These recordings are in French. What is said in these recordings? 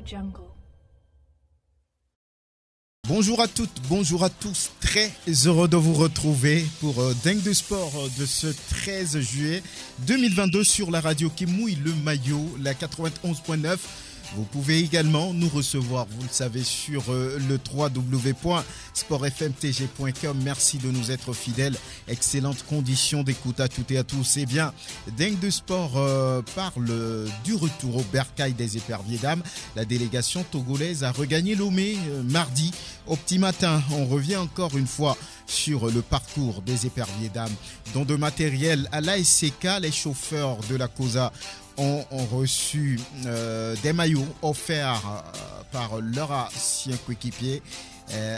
Jungle. Bonjour à toutes, bonjour à tous, très heureux de vous retrouver pour Dingue de Sport de ce 13 juillet 2022 sur la radio qui mouille le maillot, la 91.9. Vous pouvez également nous recevoir, vous le savez, sur le www.sportfmtg.com. Merci de nous être fidèles. Excellentes conditions d'écoute à toutes et à tous. Eh bien, Dingue de Sport parle du retour au bercail des éperviers dames. La délégation togolaise a regagné Lomé mardi au petit matin. On revient encore une fois sur le parcours des éperviers dames. Don de matériel à l'ASCK, les chauffeurs de la COSA ont reçu des maillots offerts par leur ancien coéquipier,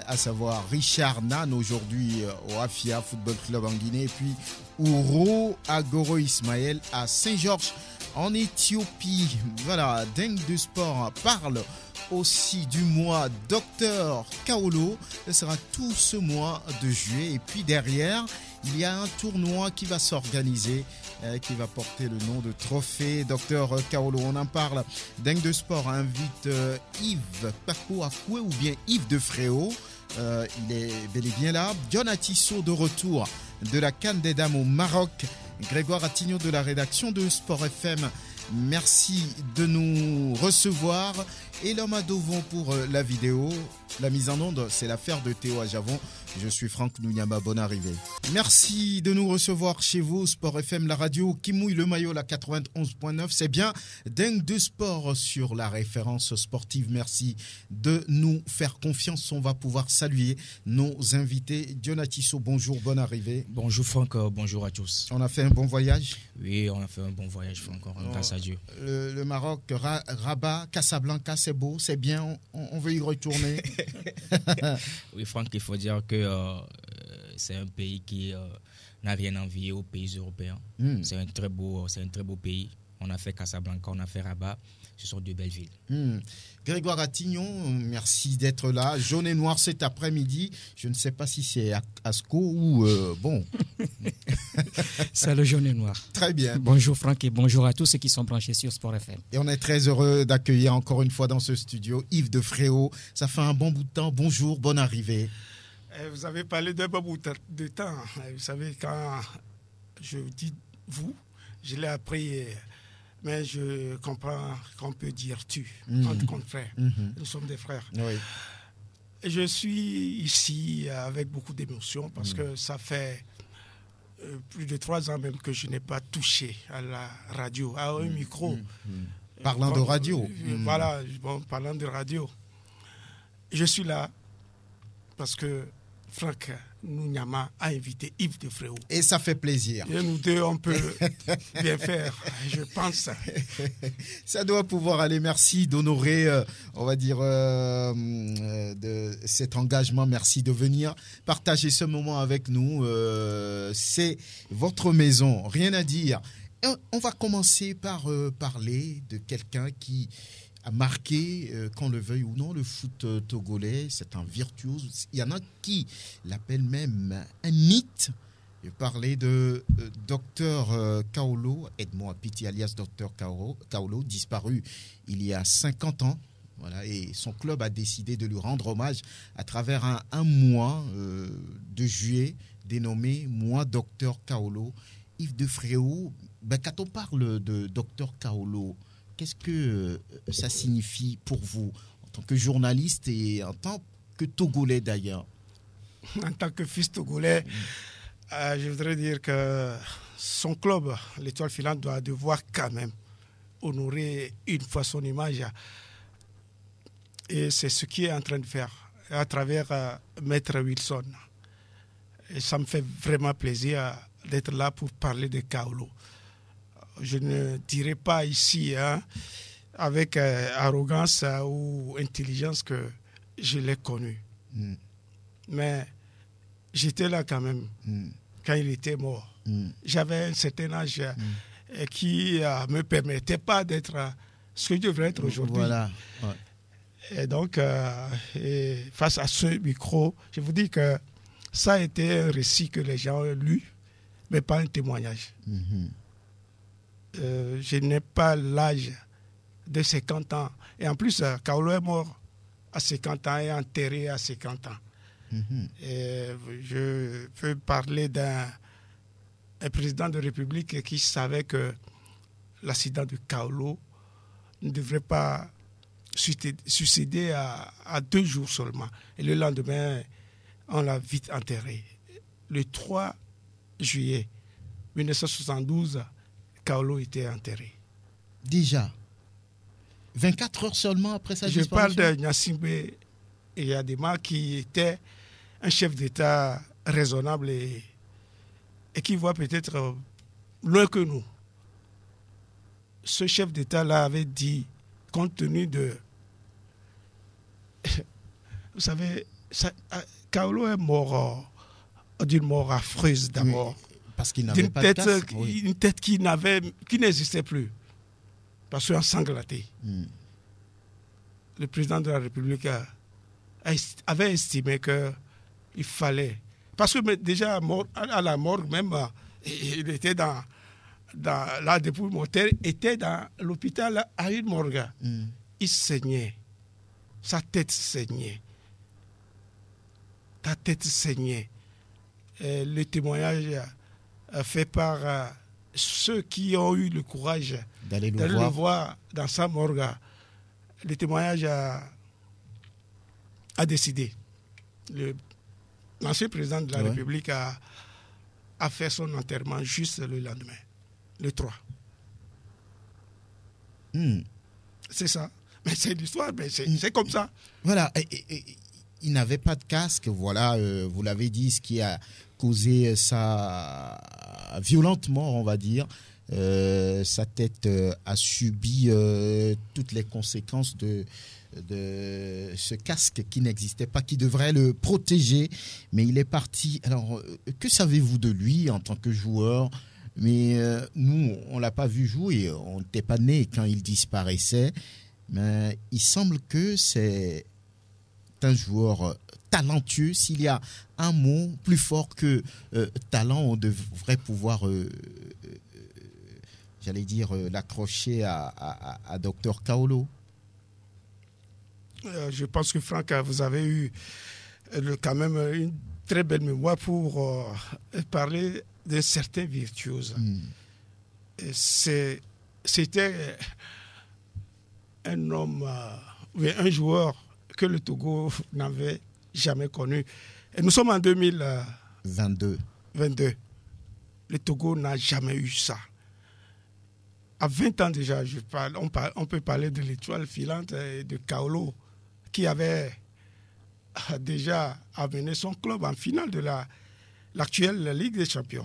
à savoir Richard Nan aujourd'hui au Afia Football Club en Guinée, et puis Ouro Agoro Ismaël à Saint-Georges en Éthiopie. Voilà, Dingue de Sport parle aussi du mois Dr Kaolo. Ce sera tout ce mois de juillet. Et puis derrière, il y a un tournoi qui va s'organiser, qui va porter le nom de Trophée Dr Kaolo. On en parle. Dingue de Sport invite Yves Paco Akoué ou bien Yves de Fréau. Il est bel et bien là. John Atisso de retour de la CAN des Dames au Maroc. Grégoire Attignon de la rédaction de Sport FM. Merci de nous recevoir. Et l'homme à Dovon pour la vidéo. La mise en onde, c'est l'affaire de Théo Ajavon. Je suis Franck Nounyama, bonne arrivée. Merci de nous recevoir chez vous, Sport FM, la radio qui mouille le maillot, la 91.9. C'est bien Dingue de Sport sur la référence sportive. Merci de nous faire confiance. On va pouvoir saluer nos invités. Dionatisso, bonjour, bonne arrivée. Bonjour Franck, bonjour à tous. On a fait un bon voyage? Oui, on a fait un bon voyage, Franck, grâce à Dieu. Le Maroc, Rabat, Casablanca, c'est beau, c'est bien, on veut y retourner. Oui, Franck, il faut dire que c'est un pays qui n'a rien à envier aux pays européens. C'est un très beau pays. On a fait Casablanca, on a fait Rabat. Ce sont deux belles villes. Grégoire Attignon, merci d'être là. Jaune et noir cet après-midi. Je ne sais pas si c'est Asco ou bon. C'est le jaune et noir. Très bien. Bonjour Franck et bonjour à tous ceux qui sont branchés sur Sport FM. Et on est très heureux d'accueillir encore une fois dans ce studio Yves de Fréau. Ça fait un bon bout de temps. Bonjour, bonne arrivée. Vous avez parlé d'un bon bout de temps. Vous savez, quand je dis vous, je l'ai appris, mais je comprends qu'on peut dire tu, entre confrères. Nous sommes des frères. Oui. Et je suis ici avec beaucoup d'émotion parce que ça fait plus de 3 ans même que je n'ai pas touché à la radio, à un micro. Parlant de radio. Voilà, parlant de radio. Je suis là parce que Franck Nounyama a invité Yves de Fréau. Et ça fait plaisir. Et nous deux, on peut bien faire, je pense. Ça doit pouvoir aller. Merci d'honorer, on va dire, de cet engagement. Merci de venir partager ce moment avec nous. C'est votre maison, rien à dire. On va commencer par parler de quelqu'un qui a marqué, qu'on le veuille ou non, le foot togolais. C'est un virtuose. Il y en a qui l'appellent même un mythe. Je parlais de Dr Kaolo, Edmond Apiti alias Dr Kaolo, disparu il y a 50 ans. Voilà, et son club a décidé de lui rendre hommage à travers un mois de juillet dénommé Mois Dr Kaolo. Yves de Fréau, quand on parle de Dr Kaolo, qu'est-ce que ça signifie pour vous en tant que journaliste et en tant que Togolais d'ailleurs? En tant que fils togolais, je voudrais dire que son club, l'Étoile Filante, doit devoir quand même honorer une fois son image. Et c'est ce qu'il est en train de faire à travers Maître Wilson. Et ça me fait vraiment plaisir d'être là pour parler de Kaolo. Je ne dirais pas ici, avec arrogance ou intelligence, que je l'ai connu. Mais j'étais là quand même, quand il était mort. J'avais un certain âge qui ne me permettait pas d'être ce que je devrais être aujourd'hui. Voilà. Ouais. Et donc, face à ce micro, je vous dis que ça a été un récit que les gens ont lu, mais pas un témoignage. Je n'ai pas l'âge de 50 ans. Et en plus, Kaolo est mort à 50 ans et enterré à 50 ans. Et je peux parler d'un président de République qui savait que l'accident de Kaolo ne devrait pas succéder à 2 jours seulement. Et le lendemain, on l'a vite enterré. Le 3 juillet 1972, Kaolo était enterré. Déjà 24 heures seulement après sa disparition. Je parle de Gnassingbé Eyadema qui était un chef d'État raisonnable et qui voit peut-être loin que nous. Ce chef d'État-là avait dit, compte tenu de... Vous savez, Kaolo est mort d'une mort affreuse d'abord. Oui, parce qu'il n'avait pas de casque. Oui. Une tête qui n'existait plus. Parce qu'il ensanglanté. Le président de la République avait estimé qu'il fallait... Parce que déjà, à la morgue même, il était dans la dépouille mortelle, était dans l'hôpital à une morgue. Il saignait. Sa tête saignait. Ta tête saignait. Et le témoignage fait par ceux qui ont eu le courage d'aller le voir dans sa morgue. Le témoignage a décidé. L'ancien président de la République a fait son enterrement juste le lendemain, le 3. C'est ça. Mais c'est l'histoire, mais c'est comme ça. Voilà. Il n'avait pas de casque, voilà, vous l'avez dit, ce qui a causé sa violente mort, on va dire. Sa tête a subi toutes les conséquences de ce casque qui n'existait pas, qui devrait le protéger, mais il est parti. Alors, que savez-vous de lui en tant que joueur? Mais nous, on ne l'a pas vu jouer, on n'était pas né quand il disparaissait, mais il semble que c'est un joueur talentueux. S'il y a un mot plus fort que talent, on devrait pouvoir, j'allais dire, l'accrocher à Dr Kaolo. Je pense que Franck, vous avez eu quand même une très belle mémoire pour parler d'un certain virtuose. C'était un homme, un joueur que le Togo n'avait jamais connu. Et nous sommes en 2022. Le Togo n'a jamais eu ça. À 20 ans déjà, on peut parler de l'étoile filante de Kaolo, qui avait déjà amené son club en finale de l'actuelle Ligue des Champions.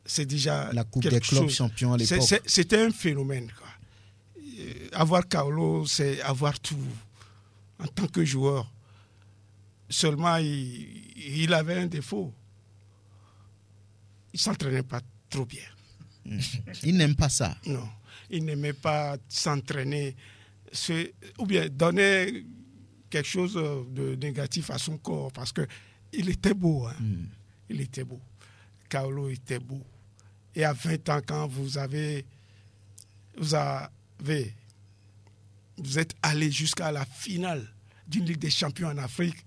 C'est déjà la Coupe des clubs champions à l'époque. C'était un phénomène, quoi. Avoir Kaolo, c'est avoir tout en tant que joueur. Seulement, il avait un défaut. Il ne s'entraînait pas trop bien. Il n'aime pas ça. Non, il n'aimait pas s'entraîner ou bien donner quelque chose de négatif à son corps parce qu'il était beau. Il était beau. Kaolo était beau. Et à 20 ans, quand vous êtes allé jusqu'à la finale d'une Ligue des Champions en Afrique,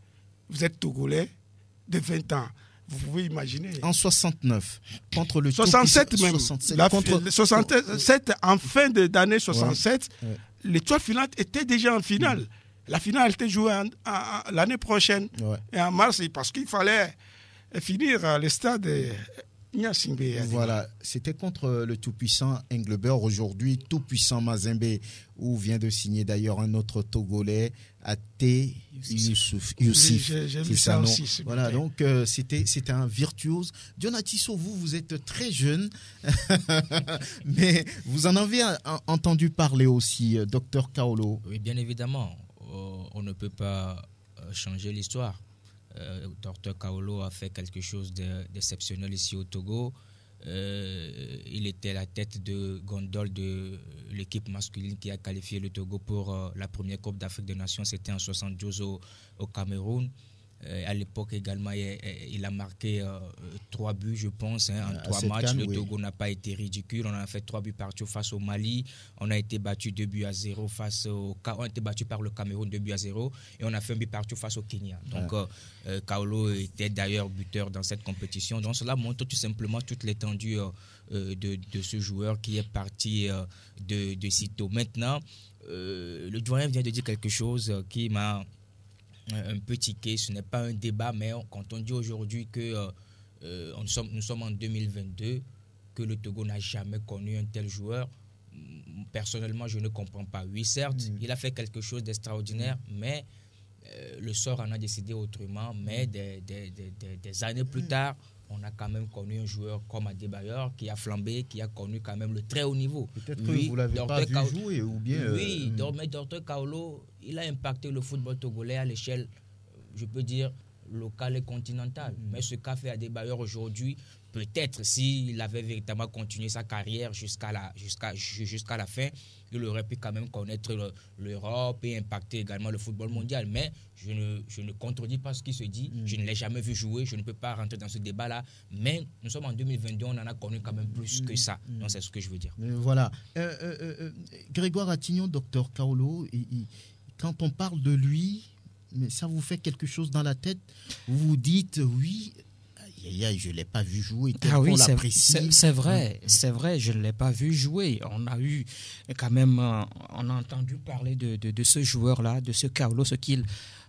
vous êtes Togolais de 20 ans. Vous pouvez imaginer. En 69, contre le 67 même. 67, 67 en fin d'année 67, l'étoile filante était déjà en finale. La finale était jouée l'année prochaine. Et en mars, parce qu'il fallait finir le stade Gnassingbé. Voilà, c'était contre le tout-puissant Englebert, aujourd'hui tout-puissant Mazembe, où vient de signer d'ailleurs un autre Togolais, Até Youssif. J'ai vu ça aussi. Voilà, donc c'était un virtuose. Dionatiso, vous êtes très jeune, mais vous en avez entendu parler aussi, Dr Kaolo. Oui, bien évidemment. On ne peut pas changer l'histoire. Dr Kaolo a fait quelque chose d'exceptionnel ici au Togo. Il était la tête de gondole de l'équipe masculine qui a qualifié le Togo pour la première Coupe d'Afrique des Nations. C'était en 72 au Cameroun. À l'époque également, il a marqué 3 buts, je pense, en 3 matchs. Le Togo n'a pas été ridicule. On a fait 3 buts partout face au Mali. On a été battu 2-0 on a été battu par le Cameroun 2-0 et on a fait un but partout face au Kenya. Donc, Kaolo était d'ailleurs buteur dans cette compétition. Donc, cela montre tout simplement toute l'étendue de ce joueur qui est parti de sitôt. Maintenant, le doyen vient de dire quelque chose qui m'a un peu tiqué. Ce n'est pas un débat, mais quand on dit aujourd'hui que nous sommes en 2022, que le Togo n'a jamais connu un tel joueur, personnellement, je ne comprends pas. Oui, certes, il a fait quelque chose d'extraordinaire, mais le sort en a décidé autrement. Mais des années plus tard, on a quand même connu un joueur comme Adebayor qui a flambé, qui a connu quand même le très haut niveau. Peut-être que vous ne l'avez pas vu jouer ou bien... Oui, mais Dr Kaolo, il a impacté le football togolais à l'échelle, je peux dire, locale et continentale. Mais ce qu'a fait Adebayor aujourd'hui, peut-être s'il avait véritablement continué sa carrière jusqu'à la fin, il aurait pu quand même connaître l'Europe et impacter également le football mondial. Mais je ne contredis pas ce qui se dit. Je ne l'ai jamais vu jouer. Je ne peux pas rentrer dans ce débat-là. Mais nous sommes en 2022, on en a connu quand même plus que ça. Donc c'est ce que je veux dire. Voilà. Grégoire Attignon, Dr Kaolo, quand on parle de lui, mais ça vous fait quelque chose dans la tête? Vous vous dites, oui... je ne l'ai pas vu jouer. C'est vrai, je ne l'ai pas vu jouer. On a eu quand même, on a entendu parler de ce joueur-là, de ce Kaolo, ce qu'il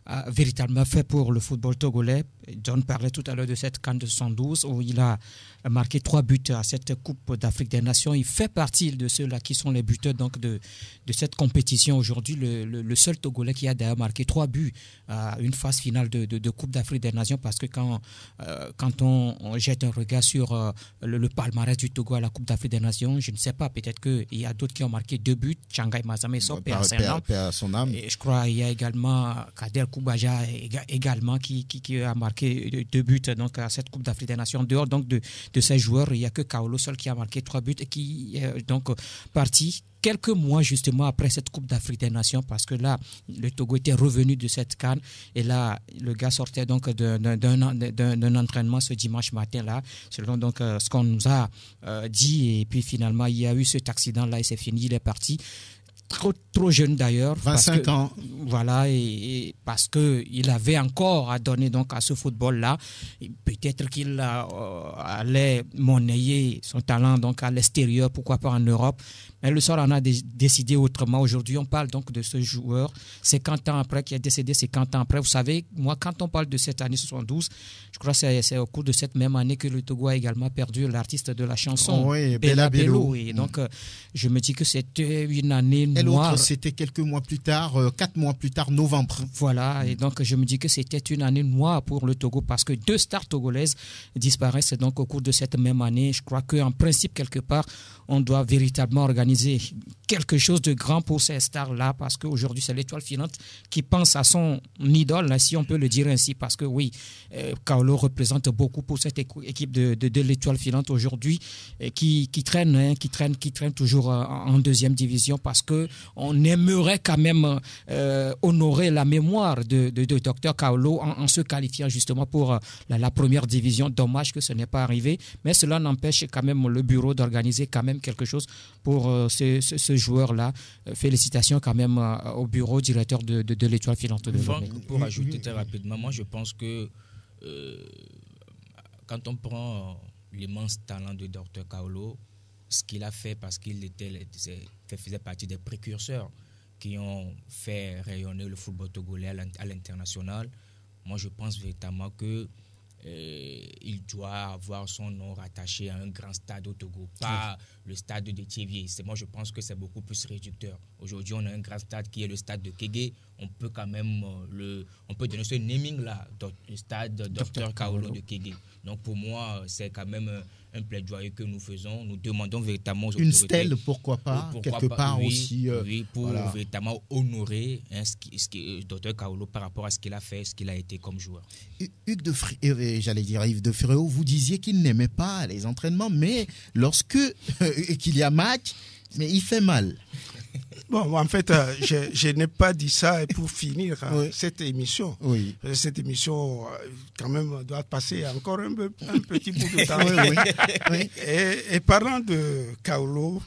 a véritablement fait pour le football togolais. John parlait tout à l'heure de cette CAN de 72 où il a marqué 3 buts à cette Coupe d'Afrique des Nations. Il fait partie de ceux-là qui sont les buteurs donc de cette compétition aujourd'hui. Le seul Togolais qui a d'ailleurs marqué 3 buts à une phase finale de Coupe d'Afrique des Nations, parce que quand on jette un regard sur le palmarès du Togo à la Coupe d'Afrique des Nations, je ne sais pas, peut-être qu'il y a d'autres qui ont marqué 2 buts. Changai Mazameso, paix à son âme. Et je crois qu'il y a également Kader Koubaja également qui a marqué 2 buts donc, à cette Coupe d'Afrique des Nations. En dehors donc de ces joueurs, il n'y a que Kaolo seul qui a marqué 3 buts et qui est donc parti quelques mois justement après cette Coupe d'Afrique des Nations, parce que là, le Togo était revenu de cette CAN et là, le gars sortait donc d'un entraînement ce dimanche matin-là, selon donc ce qu'on nous a dit, et puis finalement, il y a eu cet accident-là et c'est fini, il est parti. Trop jeune d'ailleurs. 25 ans. Voilà, et parce qu'il avait encore à donner donc à ce football-là. Peut-être qu'il allait monnayer son talent donc à l'extérieur, pourquoi pas en Europe. Mais le sort en a décidé autrement. Aujourd'hui, on parle donc de ce joueur 50 ans après, qui est décédé 50 ans après. Vous savez, moi, quand on parle de cette année 72, je crois que c'est au cours de cette même année que le Togo a également perdu l'artiste de la chanson, Bella Bello. Et donc, je me dis que c'était une année noire. Et l'autre, c'était quelques mois plus tard, 4 mois plus tard, novembre. Voilà, et donc je me dis que c'était une année noire pour le Togo, parce que 2 stars togolaises disparaissent donc au cours de cette même année. Je crois qu'en principe, quelque part, on doit véritablement organiser quelque chose de grand pour ces stars-là, parce qu'aujourd'hui, c'est l'étoile filante qui pense à son idole, là, si on peut le dire ainsi, parce que oui, Kaolo représente beaucoup pour cette équipe de l'étoile filante aujourd'hui, qui traîne toujours en deuxième division, parce qu'on aimerait quand même honorer la mémoire de Dr Kaolo en se qualifiant justement pour la première division. Dommage que ce n'est pas arrivé, mais cela n'empêche quand même le bureau d'organiser quand même quelque chose pour ce joueur-là. Félicitations quand même au bureau directeur de l'étoile filante. Pour ajouter très rapidement, moi je pense que quand on prend l'immense talent de Dr Kaolo, ce qu'il a fait, parce qu'il faisait partie des précurseurs qui ont fait rayonner le football togolais à l'international, moi je pense véritablement que il doit avoir son nom rattaché à un grand stade au Togo, pas le stade de Thiévier. Moi, je pense que c'est beaucoup plus réducteur. Aujourd'hui, on a un grand stade qui est le stade de Kégué. On peut quand même on peut donner ce naming-là, le stade Dr Kaolo de Kégué. Donc, pour moi, c'est quand même un plaidoyer que nous faisons. Nous demandons véritablement aux autorités... Une stèle, pourquoi pas, quelque part aussi. Oui, pour véritablement honorer Dr Kaolo par rapport à ce qu'il a fait, ce qu'il a été comme joueur. Yves de Fréau, vous disiez qu'il n'aimait pas les entraînements, mais lorsque qu'il y a match, mais il fait mal. Bon, en fait, je n'ai pas dit ça pour finir cette émission. Oui. Cette émission, quand même, doit passer encore un petit bout de temps. Oui. Et parlant de Kaolo,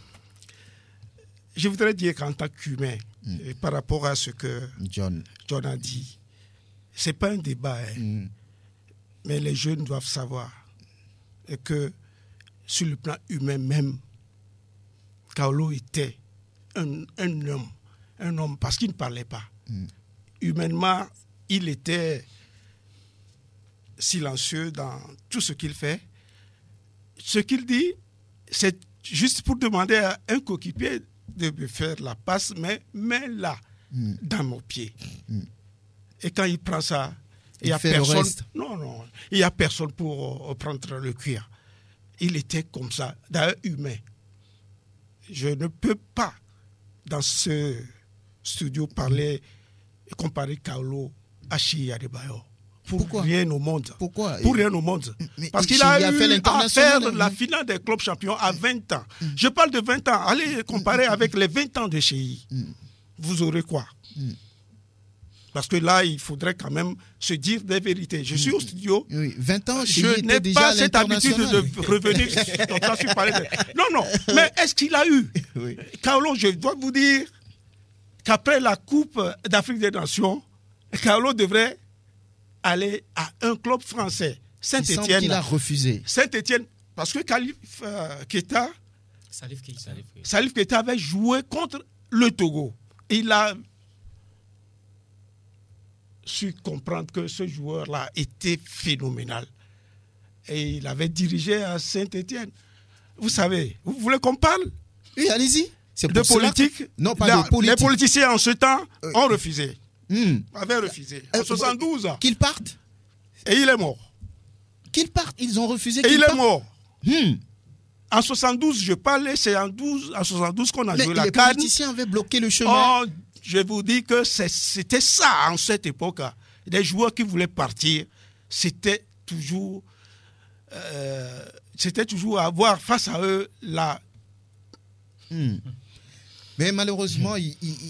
je voudrais dire qu'en tant qu'humain, par rapport à ce que John a dit, ce n'est pas un débat, mais les jeunes doivent savoir que sur le plan humain même, Kaolo était un homme parce qu'il ne parlait pas. Humainement, il était silencieux dans tout ce qu'il fait. Ce qu'il dit, c'est juste pour demander à un coéquipier de me faire la passe, mais mets-la dans mon pied. Et quand il prend ça, il n'y a personne. Non, il n'y a personne pour prendre le cuir. Il était comme ça, d'ailleurs humain. Je ne peux pas, dans ce studio, comparer Kaolo à Chi Adebayor. Pourquoi? Rien au monde. Pourquoi? Pour rien au monde. Parce qu'il a eu à faire la finale des clubs champions à 20 ans. Je parle de 20 ans. Allez comparer avec les 20 ans de Chi. Vous aurez quoi? Parce que là, il faudrait quand même se dire des vérités. Je suis au studio. Oui, 20 ans, je n'ai pas cette habitude de revenir comme ça sur parler de... Non. Mais est-ce qu'il a eu? Kaolo, je dois vous dire qu'après la Coupe d'Afrique des Nations, Kaolo devrait aller à un club français, Saint-Étienne. Il a refusé. Saint-Étienne, parce que Salif Keita avait joué contre le Togo. Il a su comprendre que ce joueur-là était phénoménal. Et il avait dirigé à Saint-Étienne. Vous savez, vous voulez qu'on parle? Oui, allez-y. De politique? Non, pas de politique. Les politiciens en ce temps ont refusé. Avaient refusé. En 72 ans. Qu'ils partent? Et il est mort. Qu'ils partent? Ils ont refusé. Et il est mort. En 72, je parlais, c'est en 72 qu'on a joué la CAN. Les politiciens avaient bloqué le chemin. Je vous dis que c'était ça en cette époque. Les joueurs qui voulaient partir, c'était toujours avoir face à eux la... Mais malheureusement,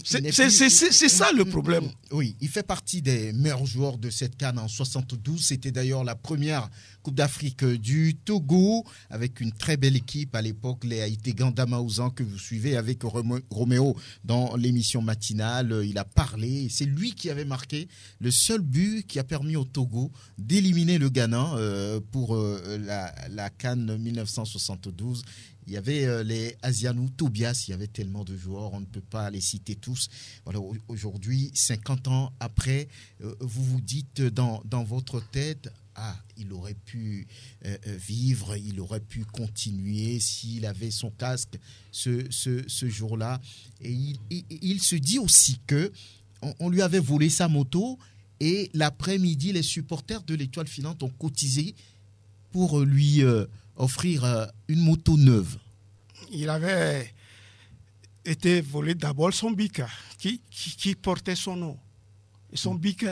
c'est ça le problème. Oui, il fait partie des meilleurs joueurs de cette CAN en 72. C'était d'ailleurs la première Coupe d'Afrique du Togo, avec une très belle équipe à l'époque, les Haïté Gandamaouzan, que vous suivez avec Roméo dans l'émission matinale. Il a parlé, c'est lui qui avait marqué le seul but qui a permis au Togo d'éliminer le Ghana pour la CAN 1972. Il y avait les Asianou, Tobias, il y avait tellement de joueurs, on ne peut pas les citer tous. Voilà, aujourd'hui, 50 ans après, vous vous dites dans votre tête, il aurait pu vivre, il aurait pu continuer s'il avait son casque ce jour-là. Et il se dit aussi que on lui avait volé sa moto et l'après-midi, les supporters de l'Étoile filante ont cotisé pour lui offrir une moto neuve. Il avait été volé d'abord son bic qui portait son nom. Et son bic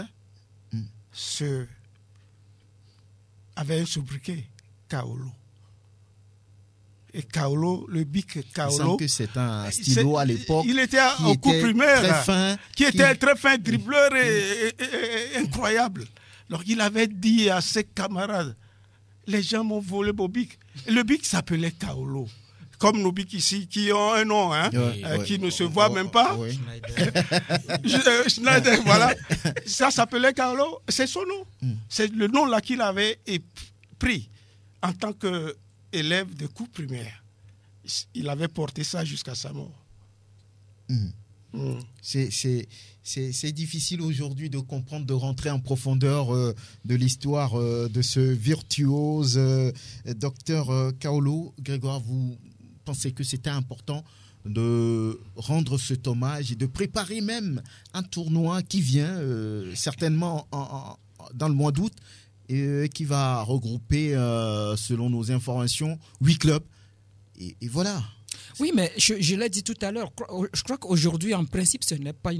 avait un sobriquet, Kaolo. Et Kaolo, le bic Kaolo... Il semble que c'est un stylo à l'époque. Il était au cours primaire. Très fin. Qui était très fin, dribbleur et incroyable. Alors il avait dit à ses camarades, les gens m'ont volé mon bic. Le bic s'appelait Kaolo. Comme nos bics ici, qui ont un nom, qui ne se voient même pas. Schneider, voilà. Ça s'appelait Kaolo, c'est son nom. C'est le nom là qu'il avait pris en tant qu'élève de cours primaire. Il avait porté ça jusqu'à sa mort. C'est difficile aujourd'hui de comprendre, de rentrer en profondeur de l'histoire de ce virtuose docteur Kaolo. Grégoire, vous pensez que c'était important de rendre cet hommage et de préparer même un tournoi qui vient certainement dans le mois d'août et qui va regrouper, selon nos informations, 8 clubs. Et voilà. Oui, mais je l'ai dit tout à l'heure, je crois qu'aujourd'hui, en principe, ce n'est pas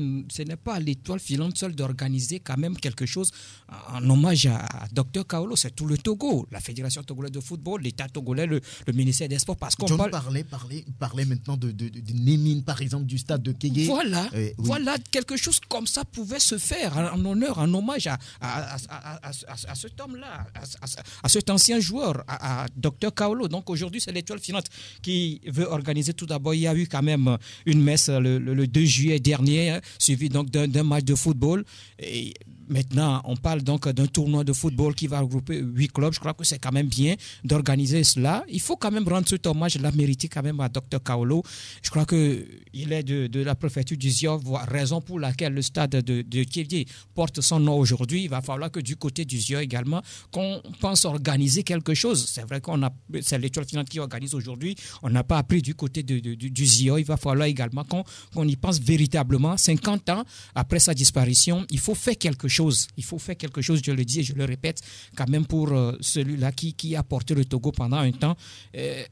à l'Étoile filante seule d'organiser quand même quelque chose en hommage à Dr Kaolo. C'est tout le Togo, la Fédération togolaise de football, l'État togolais, le ministère des Sports. Parce qu'on parlait maintenant de Némine, par exemple, du stade de Kégué. Voilà, voilà, quelque chose comme ça pouvait se faire en honneur, en hommage à cet homme-là, à cet ancien joueur, à Dr Kaolo. Donc aujourd'hui, c'est l'Étoile filante qui veut organiser. Tout d'abord, il y a eu quand même une messe le 2 juillet dernier, suivi donc d'un match de football. Et maintenant, on parle donc d'un tournoi de football qui va regrouper 8 clubs. Je crois que c'est quand même bien d'organiser cela. Il faut quand même rendre cet hommage-là mérité quand même à Dr Kaolo. Je crois qu'il est de la préfecture du Zio, raison pour laquelle le stade de Kédié porte son nom aujourd'hui. Il va falloir que du côté du Zio également, qu'on pense organiser quelque chose. C'est vrai c'est l'Étoile filante qui organise aujourd'hui. On n'a pas appris du côté du Zio. Il va falloir également qu'on y pense véritablement. 50 ans après sa disparition, il faut faire quelque chose. Il faut faire quelque chose, je le dis et je le répète, quand même pour celui-là qui a porté le Togo pendant un temps.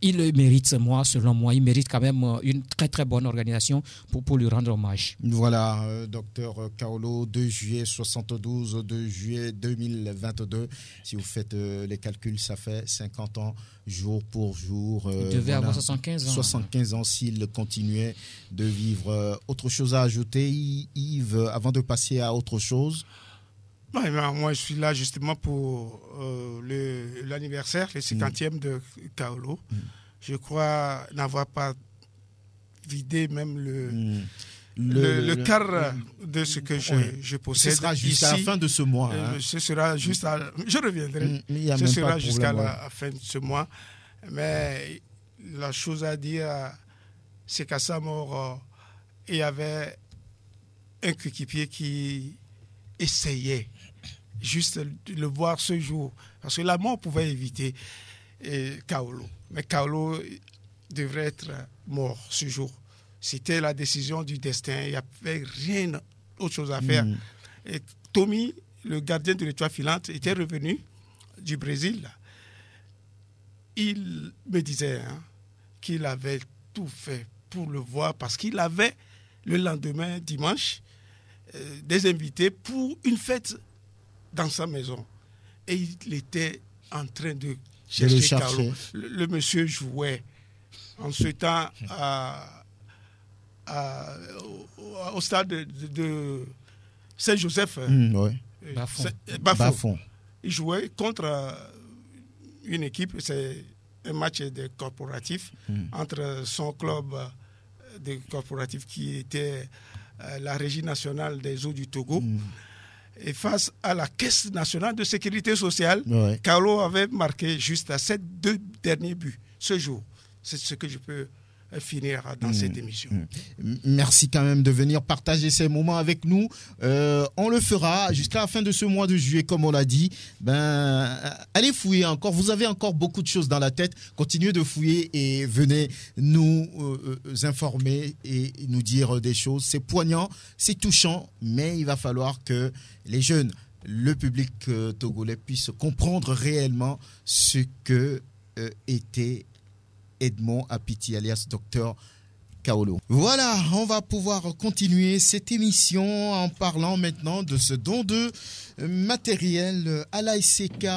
Il le mérite, selon moi. Il mérite quand même une très très bonne organisation pour lui rendre hommage. Voilà, docteur Kaolo, 2 juillet 72, 2 juillet 2022. Si vous faites les calculs, ça fait 50 ans, jour pour jour. Il devait avoir 75 ans. 75 ans s'il continuait de vivre. Autre chose à ajouter, Yves, avant de passer à autre chose? Moi, je suis là justement pour l'anniversaire, le 50e de Kaolo. Je crois n'avoir pas vidé même le quart de ce que je possède. Ce sera jusqu'à la fin de ce mois. Ce sera juste je reviendrai. Ce sera jusqu'à la fin de ce mois. Mais la chose à dire, c'est qu'à sa mort, il y avait un coéquipier qui essayait juste de le voir ce jour. Parce que la mort pouvait éviter Kaolo. Mais Kaolo devrait être mort ce jour. C'était la décision du destin. Il n'y avait rien autre chose à faire. Et Tommy, le gardien de l'Étoile filante, était revenu du Brésil. Il me disait qu'il avait tout fait pour le voir parce qu'il avait le lendemain, dimanche, des invités pour une fête dans sa maison. Et il était en train de chercher Kaolo. Le monsieur jouait en ce temps au stade de Saint-Joseph. Bafon. Il jouait contre une équipe, c'est un match de corporatif entre son club de corporatif qui était la Régie nationale des eaux du Togo et face à la Caisse nationale de sécurité sociale. Kaolo avait marqué juste à ces 2 derniers buts ce jour. C'est ce que je peux finir dans cette émission. Merci quand même de venir partager ces moments avec nous. On le fera jusqu'à la fin de ce mois de juillet, comme on l'a dit. Allez fouiller encore. Vous avez encore beaucoup de choses dans la tête. Continuez de fouiller et venez nous informer et nous dire des choses. C'est poignant, c'est touchant, mais il va falloir que les jeunes, le public togolais puisse comprendre réellement ce que était Edmond Apiti alias Dr Kaolo. Voilà, on va pouvoir continuer cette émission en parlant maintenant de ce don de matériel à l'ASK.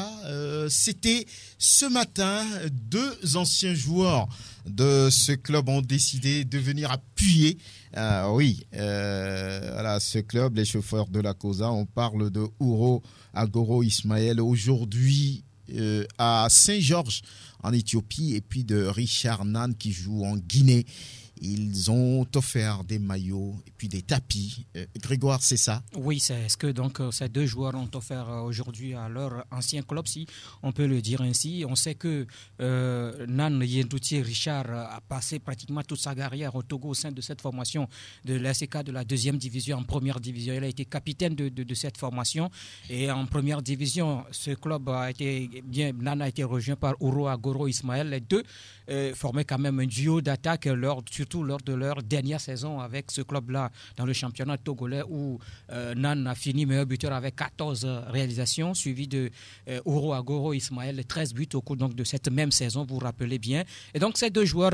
C'était ce matin, 2 anciens joueurs de ce club ont décidé de venir appuyer ce club, les chauffeurs de la COSA. On parle de Ouro Agoro Ismaël aujourd'hui à Saint-Georges en Éthiopie et puis de Richard Nan qui joue en Guinée. Ils ont offert des maillots et puis des tapis. Grégoire, c'est ça? Oui, c'est ce que donc ces 2 joueurs ont offert aujourd'hui à leur ancien club, si on peut le dire ainsi. On sait que Nan Yendouti Richard a passé pratiquement toute sa carrière au Togo au sein de cette formation de l'ASK de la 2e division en première division. Il a été capitaine de cette formation et en première division, ce club Nan a été rejoint par Ouro Agoro Ismaël. Les 2 formaient quand même un duo d'attaque surtout surtout lors de leur dernière saison avec ce club-là dans le championnat togolais où Nan a fini meilleur buteur avec 14 réalisations, suivi de Ouro Agoro Ismaël, 13 buts au cours donc, de cette même saison, vous vous rappelez bien. Et donc ces deux joueurs,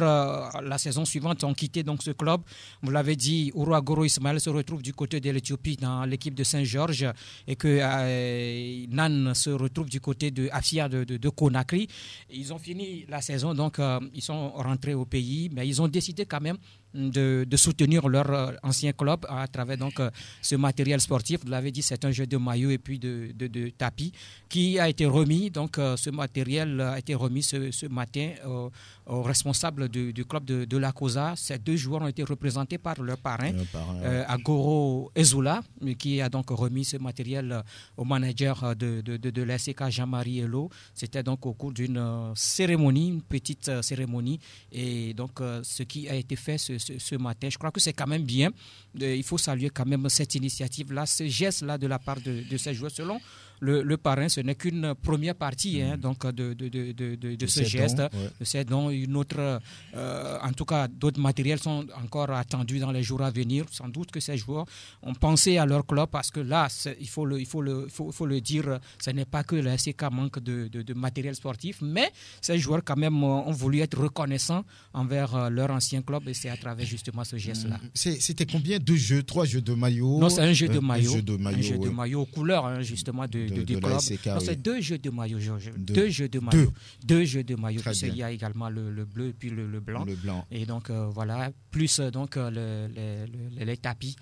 la saison suivante, ont quitté donc, ce club. Vous l'avez dit, Ouro Agoro Ismaël se retrouve du côté de l'Éthiopie dans l'équipe de Saint-Georges et que Nan se retrouve du côté de Afia de Conakry. Ils ont fini la saison, donc ils sont rentrés au pays, mais ils ont décidé quand même de soutenir leur ancien club à travers donc, ce matériel sportif. Vous l'avez dit, c'est un jeu de maillot et puis de tapis qui a été remis. Donc, ce matériel a été remis ce matin aux responsables du club de la COSA. Ces deux joueurs ont été représentés par leur parrain, Agoro Ezula, qui a donc remis ce matériel au manager de l'ASK, Jean-Marie Hello. C'était donc au cours d'une cérémonie, une petite cérémonie. Et donc, ce qui a été fait ce matin, je crois que c'est quand même bien. Il faut saluer quand même cette initiative-là, ce geste-là de la part de ces joueurs. Selon le parrain, ce n'est qu'une première partie donc de ce geste, de ces dons. Une autre, en tout cas, d'autres matériels sont encore attendus dans les jours à venir. Sans doute que ces joueurs ont pensé à leur club parce que là, il faut le dire, ce n'est pas que le SK manque de matériel sportif, mais ces joueurs quand même ont voulu être reconnaissants envers leur ancien club et c'est à travers justement ce geste-là. C'était combien? 2 jeux, 3 jeux de maillot? Non, c'est un jeu de maillot. Un jeu de maillot aux couleurs, justement, du club. Non, c'est 2 jeux de maillot, Georges. 2 jeux de maillot. 2 jeux de maillot. Il y a également le bleu et puis le blanc. Le blanc. Et donc, voilà, plus donc, les tapis.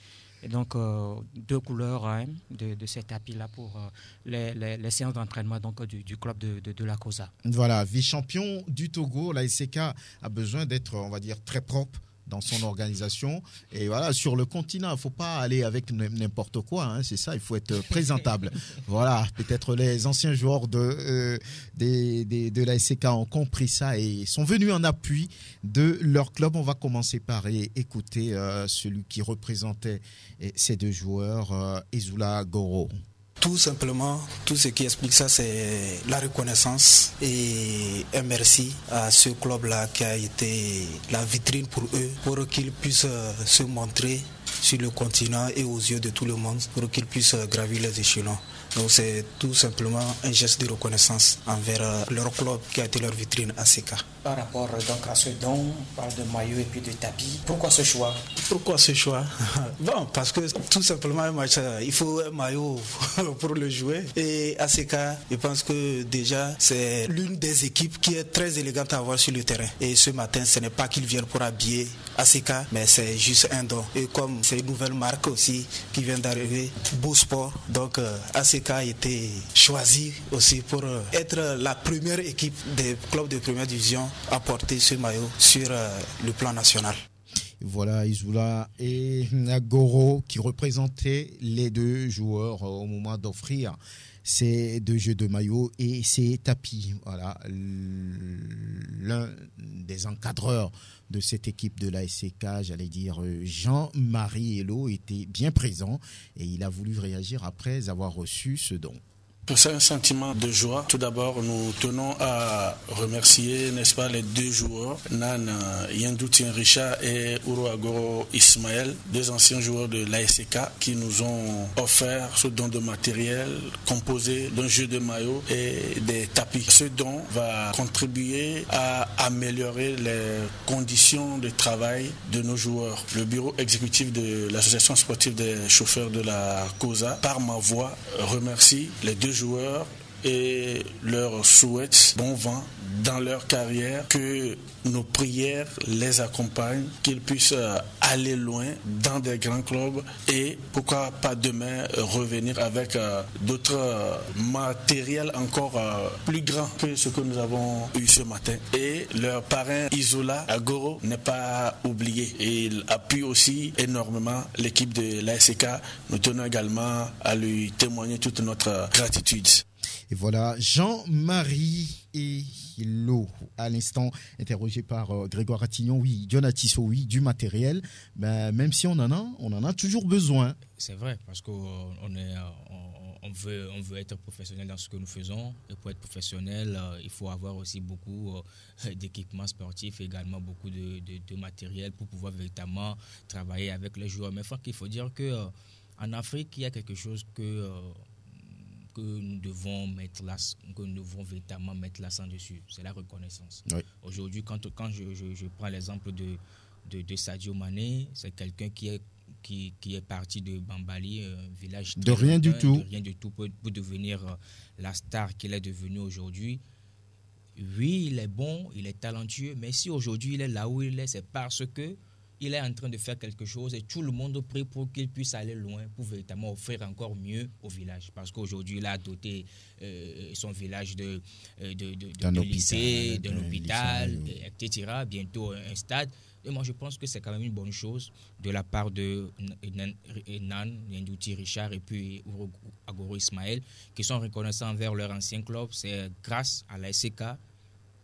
Et donc, 2 couleurs de ces tapis-là pour les séances d'entraînement donc, du club de la COSA. Voilà, vice-champion du Togo, la SK a besoin d'être, on va dire, très propre dans son organisation. Et voilà, sur le continent, il ne faut pas aller avec n'importe quoi. C'est ça, il faut être présentable. Voilà, peut-être les anciens joueurs de la SK ont compris ça et sont venus en appui de leur club. On va commencer par écouter celui qui représentait ces deux joueurs, Ezula Goro. Tout simplement, tout ce qui explique ça, c'est la reconnaissance et un merci à ce club-là qui a été la vitrine pour eux, pour qu'ils puissent se montrer sur le continent et aux yeux de tout le monde, pour qu'ils puissent gravir les échelons. Donc c'est tout simplement un geste de reconnaissance envers leur club qui a été leur vitrine à CK. Par rapport donc à ce don, on parle de maillot et puis de tapis. Pourquoi ce choix? Pourquoi ce choix? Bon, parce que tout simplement un match, il faut un maillot pour le jouer. Et à CK, je pense que déjà c'est l'une des équipes qui est très élégante à avoir sur le terrain. Et ce matin, ce n'est pas qu'ils viennent pour habiller ACK, mais c'est juste un don. Et comme c'est une nouvelle marque aussi qui vient d'arriver, Beau Sport, donc ACK a été choisi aussi pour être la première équipe des clubs de première division à porter ce maillot sur le plan national. Voilà, Ezula et Nagoro qui représentaient les deux joueurs au moment d'offrir ces 2 jeux de maillot et ces tapis. Voilà, l'un des encadreurs de cette équipe de la SK, j'allais dire Jean-Marie Hello, était bien présent et il a voulu réagir après avoir reçu ce don. C'est un sentiment de joie. Tout d'abord, nous tenons à remercier, n'est-ce pas, les 2 joueurs, Nan Yendoutien Richard et Ouro Agoro Ismaël, 2 anciens joueurs de l'ASK qui nous ont offert ce don de matériel composé d'un jeu de maillot et des tapis. Ce don va contribuer à améliorer les conditions de travail de nos joueurs. Le bureau exécutif de l'association sportive des chauffeurs de la COSA, par ma voix, remercie les 2 joueurs et leur souhaite bon vent dans leur carrière, que nos prières les accompagnent, qu'ils puissent aller loin dans des grands clubs et pourquoi pas demain revenir avec d'autres matériels encore plus grands que ce que nous avons eu ce matin. Et leur parrain Ezula Agoro n'est pas oublié et il appuie aussi énormément l'équipe de l'ASK. Nous tenons également à lui témoigner toute notre gratitude. Et voilà, Jean-Marie Hello, à l'instant interrogé par Grégoire Attignon. Oui, Jonathan Tissot, oui, du matériel, ben, même si on en a toujours besoin. C'est vrai, parce qu'on on veut être professionnel dans ce que nous faisons. Et pour être professionnel, il faut avoir aussi beaucoup d'équipements sportifs, également beaucoup de matériel pour pouvoir véritablement travailler avec les joueurs. Mais il faut dire qu'en Afrique, il y a quelque chose que nous devons véritablement mettre l'accent dessus. C'est la reconnaissance. Oui. Aujourd'hui, quand je prends l'exemple de Sadio Mané, c'est quelqu'un qui est parti de Bambali, un village de rien du tout pour devenir la star qu'il est devenu aujourd'hui. Oui, il est bon, il est talentueux, mais si aujourd'hui il est là où il est, c'est parce que il est en train de faire quelque chose et tout le monde prie pour qu'il puisse aller loin, pour véritablement offrir encore mieux au village. Parce qu'aujourd'hui, il a doté son village de lycée, d'un hôpital, etc. Bientôt un stade. Et moi, je pense que c'est quand même une bonne chose de la part de Nan, Yendouti Richard et puis Agoro Ismaël, qui sont reconnaissants envers leur ancien club. C'est grâce à la SCK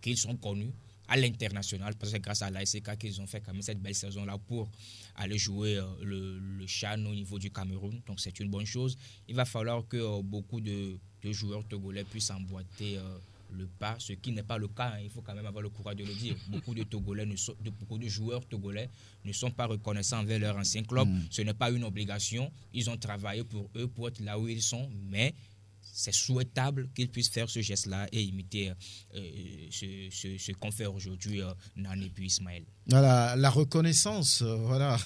qu'ils sont connus à l'international, parce que c'est grâce à la SCK qu'ils ont fait quand même cette belle saison-là pour aller jouer le CHAN au niveau du Cameroun. Donc c'est une bonne chose. Il va falloir que beaucoup de joueurs togolais puissent emboîter le pas, ce qui n'est pas le cas, hein. Il faut quand même avoir le courage de le dire. Beaucoup de joueurs togolais ne sont pas reconnaissants envers leur ancien club. Ce n'est pas une obligation. Ils ont travaillé pour eux, pour être là où ils sont, mais c'est souhaitable qu'ils puissent faire ce geste-là et imiter ce qu'on fait aujourd'hui Nan et puis Ismaël. Voilà, la reconnaissance, voilà,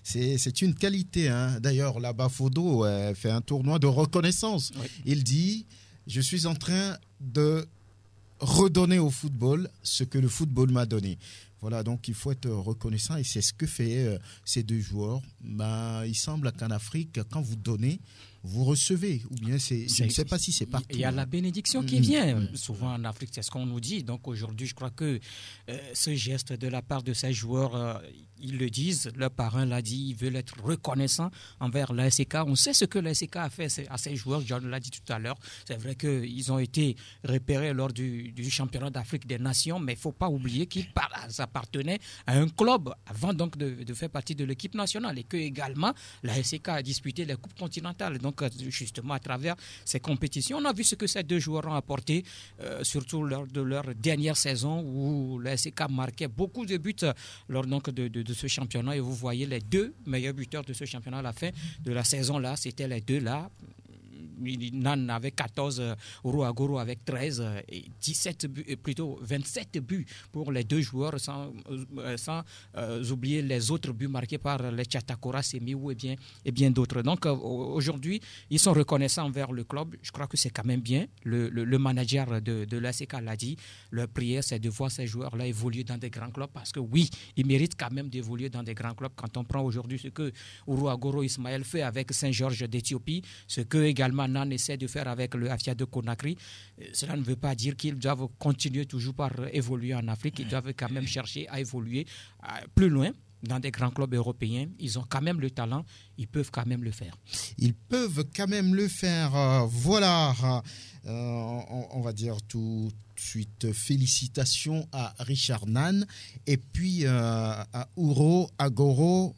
c'est une qualité. Hein. D'ailleurs, là-bas, Fodo fait un tournoi de reconnaissance. Oui. Il dit, je suis en train de redonner au football ce que le football m'a donné. Voilà, donc il faut être reconnaissant et c'est ce que fait ces deux joueurs. Il semble qu'en Afrique, quand vous donnez, vous recevez, ou bien je ne sais pas si c'est partout. Il y a la bénédiction qui vient. Souvent en Afrique, c'est ce qu'on nous dit. Donc aujourd'hui, je crois que ce geste de la part de ces joueurs, ils le disent, leur parrain l'a dit, ils veulent être reconnaissants envers la SCK. On sait ce que la SCK a fait à ces joueurs, John l'a dit tout à l'heure. C'est vrai qu'ils ont été repérés lors du championnat d'Afrique des Nations, mais il ne faut pas oublier qu'ils appartenaient à un club avant donc de faire partie de l'équipe nationale et que également la SCK a disputé les coupes continentales. Donc justement à travers ces compétitions, on a vu ce que ces deux joueurs ont apporté, surtout lors de leur dernière saison où la SCK marquait beaucoup de buts lors donc de ce championnat et vous voyez les deux meilleurs buteurs de ce championnat à la fin de la saison là, c'était les deux là. Nan avec 14, Agoro avec 13 et 27 buts pour les deux joueurs sans oublier les autres buts marqués par les Tchatakora, Semiou et bien d'autres. Donc aujourd'hui, ils sont reconnaissants envers le club. Je crois que c'est quand même bien. Le manager de l'ACK l'a dit. Leur prière, c'est de voir ces joueurs-là évoluer dans des grands clubs parce que oui, ils méritent quand même d'évoluer dans des grands clubs. Quand on prend aujourd'hui ce que Agoro Ismaël fait avec Saint-Georges d'Éthiopie, ce que également Nan essaie de faire avec le Afia de Conakry, cela ne veut pas dire qu'ils doivent continuer toujours par évoluer en Afrique. Ils doivent quand même chercher à évoluer plus loin dans des grands clubs européens. Ils ont quand même le talent, ils peuvent quand même le faire. Ils peuvent quand même le faire. Voilà, on va dire tout de suite félicitations à Richard Nan et puis à Agoro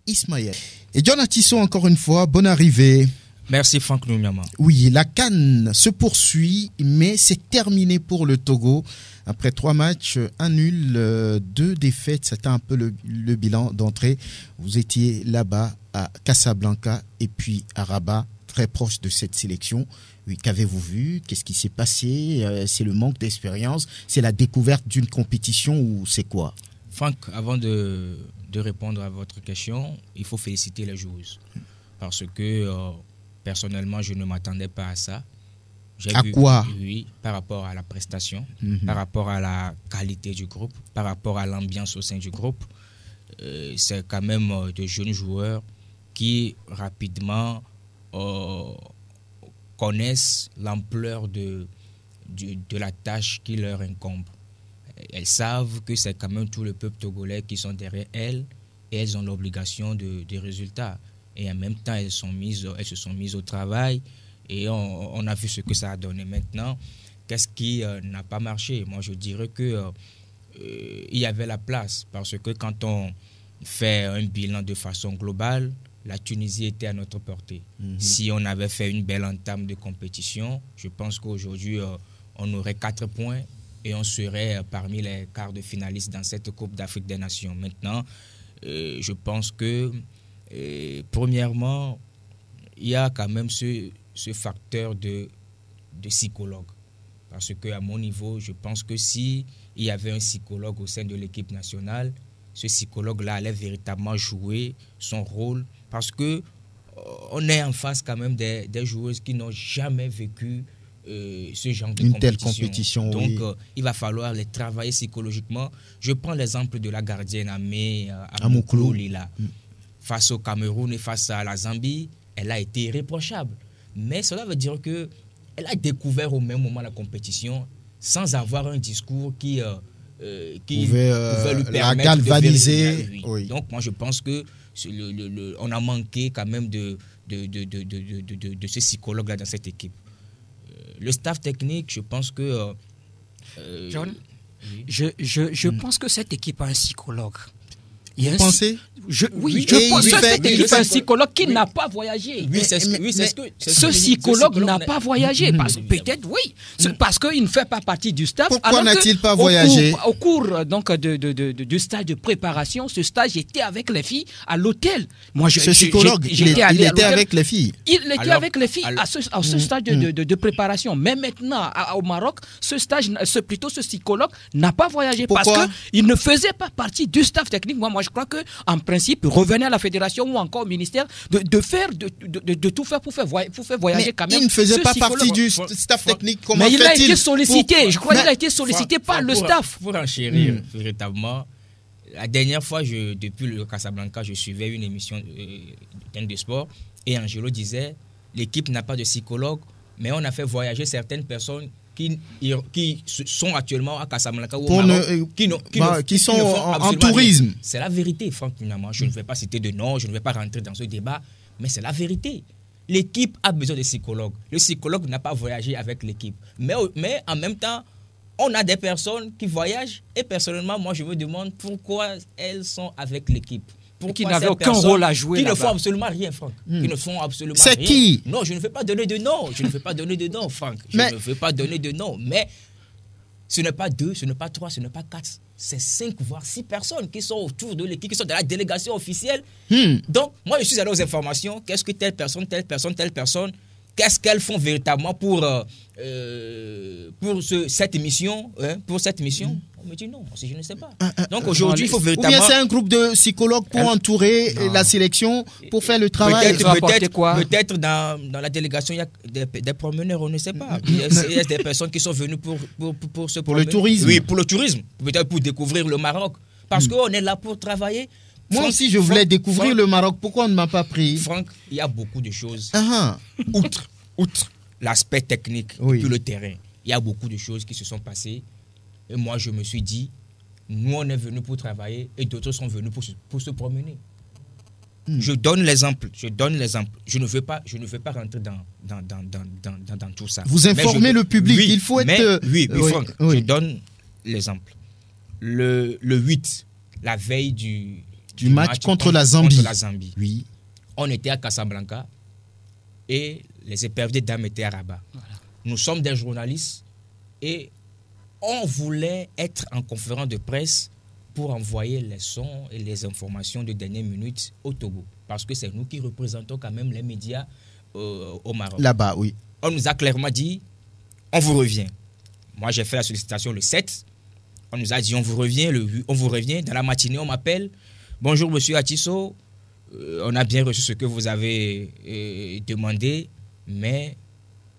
Ismaël. Et John Atisson, encore une fois, bonne arrivée. Merci Franck Nouniama. Oui, la CAN se poursuit, mais c'est terminé pour le Togo. Après 3 matchs, 1 nul, 2 défaites, c'était un peu le bilan d'entrée. Vous étiez là-bas à Casablanca et puis à Rabat, très proche de cette sélection. Oui, qu'avez-vous vu? Qu'est-ce qui s'est passé? C'est le manque d'expérience? C'est la découverte d'une compétition ou c'est quoi? Franck, avant de répondre à votre question, il faut féliciter les joueuses. Parce que personnellement, je ne m'attendais pas à ça. Quoi? Oui, par rapport à la prestation, par rapport à la qualité du groupe, par rapport à l'ambiance au sein du groupe. C'est quand même de jeunes joueurs qui rapidement connaissent l'ampleur de la tâche qui leur incombe. Elles savent que c'est quand même tout le peuple togolais qui sont derrière elles et elles ont l'obligation des résultats. Et en même temps, elles se sont mises au travail et on a vu ce que ça a donné. Maintenant, qu'est-ce qui n'a pas marché? Moi, je dirais que il y avait la place parce que quand on fait un bilan de façon globale, la Tunisie était à notre portée. Si on avait fait une belle entame de compétition, je pense qu'aujourd'hui, on aurait 4 points et on serait parmi les quarts de finalistes dans cette Coupe d'Afrique des Nations. Maintenant, je pense que, premièrement, il y a quand même ce facteur de psychologue. Parce qu'à mon niveau, je pense que s'il y avait un psychologue au sein de l'équipe nationale, ce psychologue-là allait véritablement jouer son rôle. Parce qu'on est en face quand même des joueuses qui n'ont jamais vécu ce genre de telle compétition. Donc, oui. Il va falloir les travailler psychologiquement. Je prends l'exemple de la gardienne Amouklou Lila. Face au Cameroun et face à la Zambie, elle a été irréprochable. Mais cela veut dire qu'elle a découvert au même moment la compétition sans avoir un discours qui pouvait lui permettre la galvaniser. De oui. Donc, moi, je pense que on a manqué quand même de ce psychologue-là dans cette équipe. Le staff technique, je pense que... John, oui. je pense que cette équipe a un psychologue. Vous pensez? Je pense que cette équipe a un psychologue qui n'a pas voyagé. Ce psychologue n'a pas voyagé. Peut-être, oui. Parce qu'il ne fait pas partie du staff. Pourquoi n'a-t-il pas voyagé? Au cours donc, du stage de préparation, ce stage était avec les filles à l'hôtel. Ce psychologue, il était avec les filles. Il était avec les filles à ce stage de préparation. Mais maintenant, au Maroc, ce psychologue n'a pas voyagé. Pourquoi? Parce qu'il ne faisait pas partie du staff technique. Moi, je crois qu'en principe, revenir à la fédération ou encore au ministère de tout faire pour faire voyager mais quand même. Il ne faisait pas partie du staff technique. Comment mais il a été sollicité. Je crois qu'il a été sollicité par le staff. Pour enchérir véritablement, la dernière fois, depuis le Casablanca, je suivais une émission de sport et Angelo disait l'équipe n'a pas de psychologue, mais on a fait voyager certaines personnes qui sont actuellement à Casablanca ou au Maroc, qui sont en tourisme. Rien. C'est la vérité, Franck. Je ne vais pas citer de nom, je ne vais pas rentrer dans ce débat, mais c'est la vérité. L'équipe a besoin de psychologues. Le psychologue n'a pas voyagé avec l'équipe. Mais en même temps, on a des personnes qui voyagent et personnellement, moi, je me demande pourquoi elles sont avec l'équipe. Qui n'avaient aucun rôle à jouer. Qui ne font absolument rien, Franck. Qui ne font absolument rien. C'est qui? Non, je ne vais pas donner de nom. Je ne vais pas donner de nom, Franck. Je ne vais pas donner de nom. Mais ce n'est pas 2, ce n'est pas 3, ce n'est pas 4. C'est 5, voire 6 personnes qui sont autour de l'équipe, qui sont dans la délégation officielle. Donc, moi, je suis allé aux informations. Qu'est-ce que telle personne, qu'est-ce qu'elles font véritablement pour cette mission, On me dit non, je ne sais pas. Donc aujourd'hui, il faut véritablement... Ou bien c'est un groupe de psychologues pour entourer la sélection, pour faire le travail. Peut-être dans la délégation, il y a des promeneurs, on ne sait pas. Il y a des personnes qui sont venues pour le tourisme. Oui, pour le tourisme. Peut-être pour découvrir le Maroc. Parce qu'on est là pour travailler. Moi aussi, je voulais découvrir le Maroc. Pourquoi on ne m'a pas pris? Franck, il y a beaucoup de choses. Outre l'aspect technique et puis le terrain, il y a beaucoup de choses qui se sont passées. Et moi, je me suis dit, nous, on est venus pour travailler et d'autres sont venus pour se promener. Je donne l'exemple. Je ne veux pas rentrer dans tout ça. Vous informez le public. Il faut être... Oui, Franck, je donne l'exemple. Le 8, la veille du match contre la Zambie. Oui. On était à Casablanca et les éperviers dames étaient à Rabat. Voilà. Nous sommes des journalistes et on voulait être en conférence de presse pour envoyer les sons et les informations de dernière minute au Togo. Parce que c'est nous qui représentons quand même les médias au Maroc. Là-bas, oui. On nous a clairement dit, on vous revient. Moi, j'ai fait la sollicitation le 7. On nous a dit, on vous revient. Dans la matinée, on m'appelle. Bonjour, monsieur Atisso. On a bien reçu ce que vous avez demandé, mais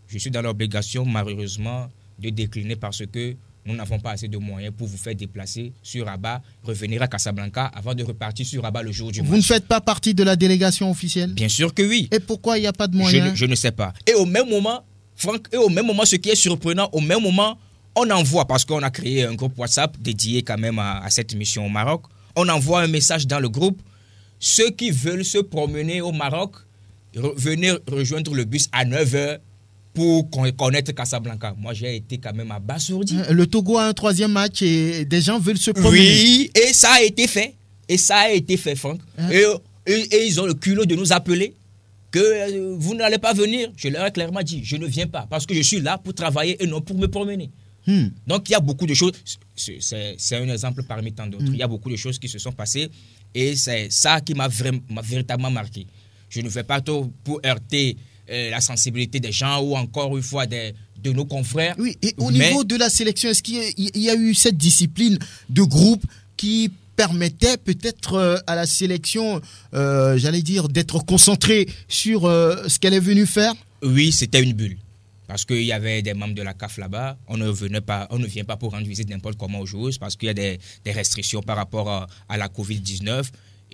je suis dans l'obligation, malheureusement, de décliner parce que nous n'avons pas assez de moyens pour vous faire déplacer sur Rabat, revenir à Casablanca avant de repartir sur Rabat le jour du match. Vous ne faites pas partie de la délégation officielle? Bien sûr que oui. Et pourquoi il n'y a pas de moyens? Je ne sais pas. Et au même moment, Franck, ce qui est surprenant, au même moment, on envoie, parce qu'on a créé un groupe WhatsApp dédié quand même à cette mission au Maroc, on envoie un message dans le groupe. Ceux qui veulent se promener au Maroc, venir rejoindre le bus à 9h pour connaître Casablanca. Moi, j'ai été quand même abasourdi. Le Togo a un 3e match et des gens veulent se promener. Oui, et ça a été fait. Franck. Et Et ils ont le culot de nous appeler que vous n'allez pas venir. Je leur ai clairement dit, je ne viens pas parce que je suis là pour travailler et non pour me promener. Donc il y a beaucoup de choses, c'est un exemple parmi tant d'autres. Il y a beaucoup de choses qui se sont passées et c'est ça qui m'a véritablement marqué. Je ne fais pas tout pour heurter la sensibilité des gens ou encore une fois de nos confrères. Oui, et au niveau de la sélection, est-ce qu'il y a eu cette discipline de groupe qui permettait peut-être à la sélection, j'allais dire, d'être concentrée sur ce qu'elle est venue faire? Oui, c'était une bulle. Parce qu'il y avait des membres de la CAF là-bas, on ne vient pas pour rendre visite n'importe comment aux joueuses parce qu'il y a des restrictions par rapport à la Covid-19.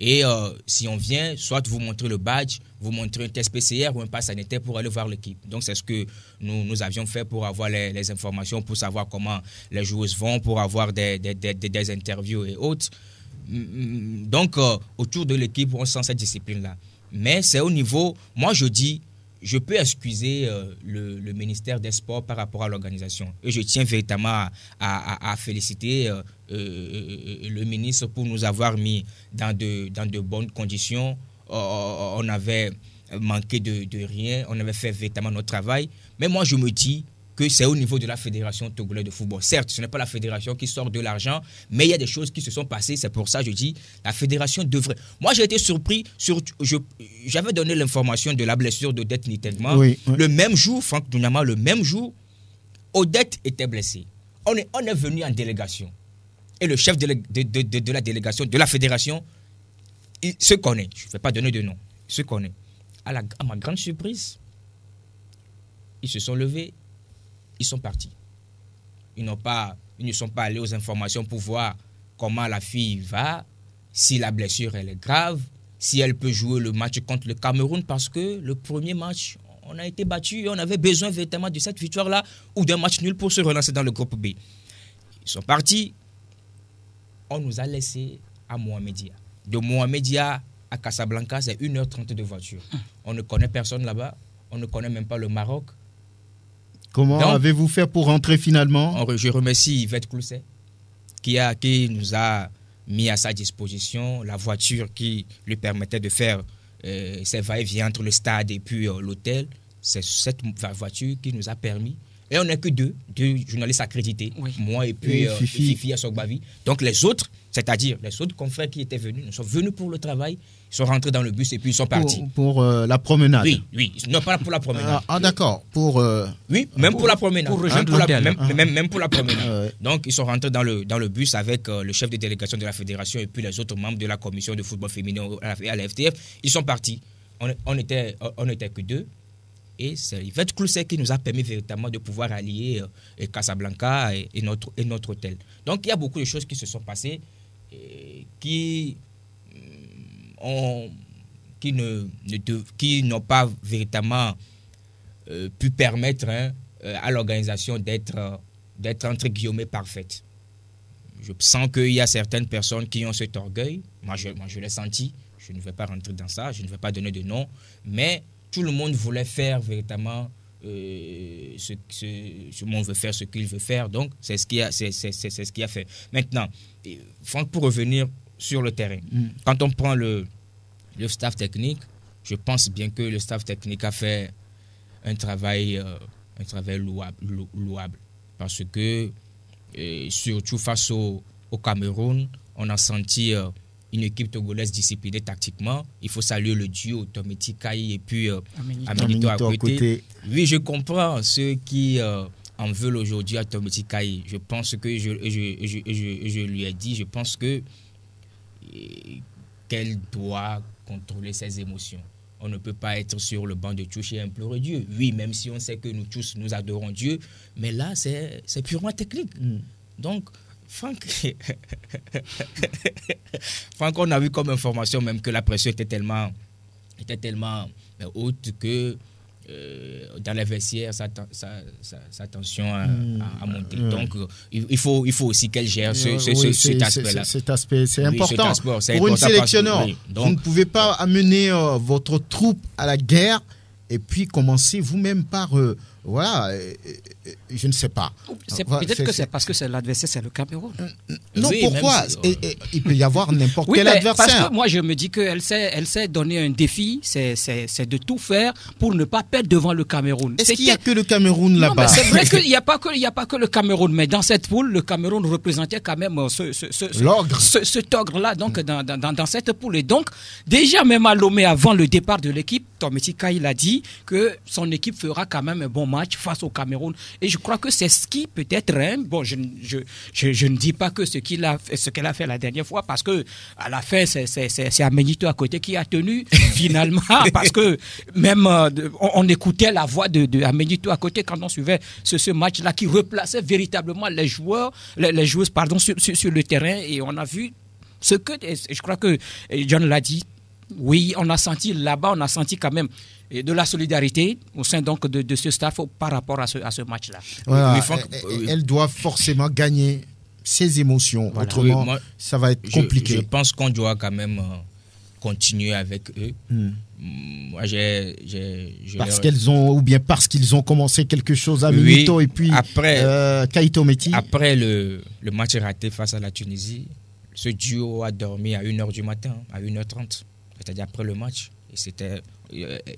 Et si on vient, soit vous montrez le badge, vous montrez un test PCR ou un pass sanitaire pour aller voir l'équipe. Donc c'est ce que nous avions fait pour avoir les informations, pour savoir comment les joueuses vont, pour avoir des interviews et autres. Donc autour de l'équipe, on sent cette discipline-là. Mais c'est au niveau, moi je dis, je peux excuser le ministère des Sports par rapport à l'organisation. Et je tiens véritablement à féliciter le ministre pour nous avoir mis dans de bonnes conditions. On avait manqué de rien, on avait fait véritablement notre travail. Mais moi, je me dis que c'est au niveau de la Fédération togolaise de football. Certes, ce n'est pas la fédération qui sort de l'argent, mais il y a des choses qui se sont passées. C'est pour ça que je dis la fédération devrait... Moi, j'ai été surpris. J'avais donné l'information de la blessure d'Odette Nitegma. Oui. Le même jour, Franck Dougnama, le même jour, Odette était blessée. On est venu en délégation. Et le chef de la délégation, de la fédération, il se connaît. Je ne vais pas donner de nom. Il se connaît. À ma grande surprise, ils se sont levés. Ils sont partis. Ils ne sont pas allés aux informations pour voir comment la fille va, si la blessure elle est grave, si elle peut jouer le match contre le Cameroun, parce que le premier match, on a été battu et on avait besoin véritablement de cette victoire-là ou d'un match nul pour se relancer dans le groupe B. Ils sont partis. On nous a laissés à Mohamedia. De Mohamedia à Casablanca, c'est 1h30 de voiture. On ne connaît personne là-bas. On ne connaît même pas le Maroc. Comment avez-vous fait pour rentrer finalement? Je remercie Yvette Clousset qui nous a mis à sa disposition la voiture qui lui permettait de faire ses va-et-vient entre le stade et puis l'hôtel. C'est cette voiture qui nous a permis. Et on n'est que deux journalistes accrédités, oui. Moi et puis Fifi Assogbavi. Donc les autres, c'est-à-dire les autres confrères qui étaient venus, nous sont venus pour le travail, ils sont rentrés dans le bus et puis ils sont partis. Pour la promenade? Oui, non pas pour la promenade. D'accord. Oui, même pour la promenade. Même pour la promenade. Donc ils sont rentrés dans le bus avec le chef de délégation de la fédération et puis les autres membres de la commission de football féminin à la FTF. Ils sont partis. On était que deux. Et c'est Yvette Clousset qui nous a permis véritablement de pouvoir allier Casablanca et notre hôtel. Donc il y a beaucoup de choses qui se sont passées qui n'ont pas véritablement pu permettre à l'organisation d'être entre guillemets parfaite. Je sens qu'il y a certaines personnes qui ont cet orgueil. Moi, je l'ai senti. Je ne vais pas rentrer dans ça. Je ne vais pas donner de nom. Mais tout le monde voulait faire véritablement tout le monde veut faire ce qu'il veut faire. Donc, c'est ce qui a fait. Maintenant, Franck, pour revenir sur le terrain, quand on prend le staff technique, je pense bien que le staff technique a fait un travail louable. Parce que, surtout face au Cameroun, on a senti une équipe togolaise disciplinée tactiquement. Il faut saluer le duo Tometi Kai et puis Aminito à côté. Oui, je comprends ceux qui en veulent aujourd'hui à Tometi Kai. Je pense que je lui ai dit, je pense que qu'elle doit contrôler ses émotions. On ne peut pas être sur le banc de touche et implorer Dieu. Oui, même si on sait que nous tous, nous adorons Dieu, mais là, c'est purement technique. Donc, Franck, on a vu comme information même que la pression était tellement haute que dans les vestiaires, sa tension a monté. Donc, il faut aussi qu'elle gère cet aspect-là. Cet aspect, c'est important. Pour une sélectionneur, vous ne pouvez pas amener votre troupe à la guerre et puis commencer vous-même par je ne sais pas. Peut-être que c'est parce que l'adversaire, c'est le Cameroun. Non, Oui, pourquoi il peut y avoir n'importe quel adversaire. Parce que moi, je me dis qu'elle s'est donné un défi, c'est de tout faire pour ne pas perdre devant le Cameroun. Est-ce qu'il n'y a que le Cameroun là-bas? C'est vrai qu'il n'y a pas que le Cameroun, mais dans cette poule, le Cameroun représentait quand même cet ogre-là donc, dans cette poule. Et donc, déjà même à Lomé, avant le départ de l'équipe, Tometika, il a dit que son équipe fera quand même un bon match face au Cameroun. Et je crois que c'est ce qui peut-être, bon, je ne dis pas que ce qu'elle a fait la dernière fois, parce que à la fin, c'est Amenito à côté qui a tenu finalement, parce que même on écoutait la voix de Amenito à côté quand on suivait ce match-là, qui replaçait véritablement les joueuses sur le terrain, et on a vu ce que, je crois que John l'a dit. Oui, on a senti là-bas, quand même de la solidarité au sein donc de ce staff par rapport à ce match-là. Voilà, elle doit forcément gagner ses émotions, voilà. Autrement ça va être compliqué. Je pense qu'on doit quand même continuer avec eux. Moi, parce qu'ils ont commencé quelque chose à Minito et puis après Kaito Meti. Après le match raté face à la Tunisie, ce duo a dormi à 1h du matin, à 1h30. C'est-à-dire après le match. Et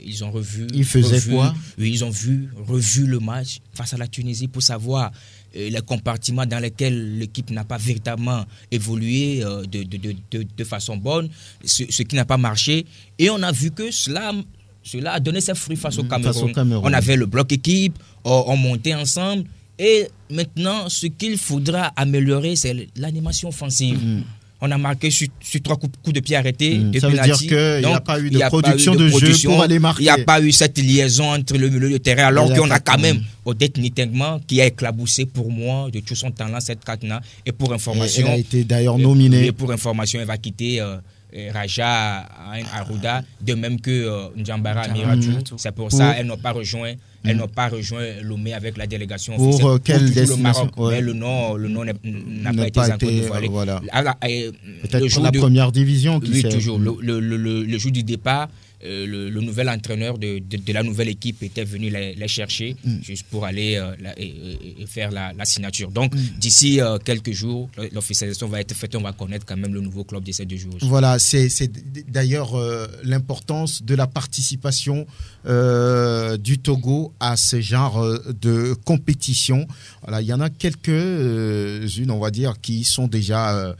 ils ont revu. Ils faisaient quoi? Oui, ils ont revu le match face à la Tunisie pour savoir les compartiments dans lesquels l'équipe n'a pas véritablement évolué de façon bonne, ce qui n'a pas marché. Et on a vu que cela a donné ses fruits face au Cameroun. On avait le bloc équipe, on montait ensemble. Et maintenant, ce qu'il faudra améliorer, c'est l'animation offensive. On a marqué sur 3 coups de pied arrêtés. Ça veut dire qu'il n'y a pas eu de production de jeu pour aller marquer. Il n'y a pas eu cette liaison entre le milieu de terrain, alors qu'on a quand même Odette Nitingma qui a éclaboussé pour moi de tout son talent cette Katna. Et pour information, elle a été d'ailleurs nominée. Et pour information, elle va quitter Raja Arruda, de même que Njambara Miratou. C'est pour ça qu'elles n'ont pas rejoint. Elles n'ont pas rejoint Lomé avec la délégation officielle. Pour quelle destination? Mais le nom n'a pas été encore dévoilé. Voilà. Peut-être pour la première division. Oui, toujours. Le jour du départ, le nouvel entraîneur de la nouvelle équipe était venu les chercher juste pour aller et faire la signature. Donc, d'ici quelques jours, l'officialisation va être faite. On va connaître quand même le nouveau club de ces 2 jours. Voilà, c'est d'ailleurs l'importance de la participation du Togo à ce genre de compétition. Voilà, il y en a quelques-unes, on va dire, qui sont déjà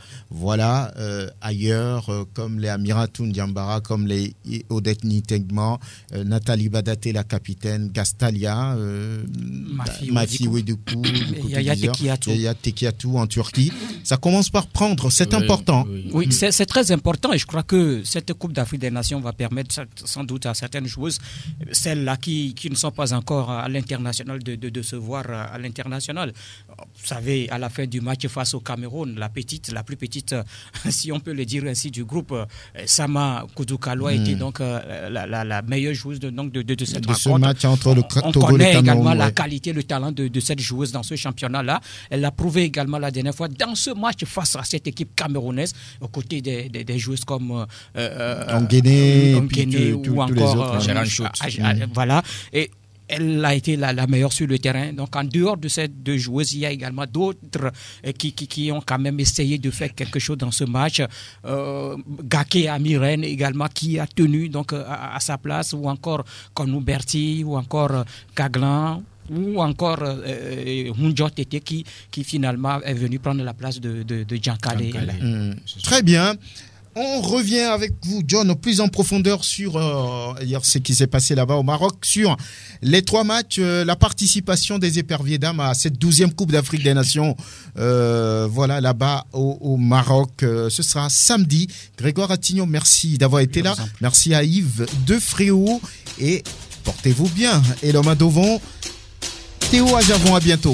ailleurs, comme les Amiratou Ndiambara, comme les Odette Nitingma, Nathalie Badaté, la capitaine, Gastalia, Mafi Wedekou, Yaya Tekiatou en Turquie. Ça commence par prendre, c'est important. Oui, c'est très important, et je crois que cette Coupe d'Afrique des Nations va permettre sans doute à certaines joueuses, celles-là qui ne sont pas encore à l'international, de se voir à l'international. Vous savez, à la fin du match face au Cameroun, la plus petite, si on peut le dire ainsi, du groupe, Sama Koudoukalwa était donc la meilleure joueuse de cette rencontre. Ce match entre le Togo et le Cameroun. On connaît également la qualité, le talent de cette joueuse dans ce championnat-là. Elle l'a prouvé également la dernière fois dans ce match face à cette équipe camerounaise, aux côtés des joueuses comme Guinée ou encore Gérard Chout. Voilà. Et elle a été la meilleure sur le terrain. Donc, en dehors de ces 2 joueuses, il y a également d'autres qui ont quand même essayé de faire quelque chose dans ce match. Gake Amiren également, qui a tenu donc à sa place, ou encore Konou Berti, ou encore Kaglan, ou encore Munjo Tete qui finalement est venu prendre la place de Djankale. Très bien. On revient avec vous, John, plus en profondeur sur ce qui s'est passé là-bas au Maroc, sur les 3 matchs, la participation des éperviers dames à cette 12e Coupe d'Afrique des Nations, là-bas au Maroc. Ce sera samedi. Grégoire Attignon, merci d'avoir été là. Merci à Yves Defréau et portez-vous bien. Et l'homme à Dovon, Théo Ajavon, à bientôt.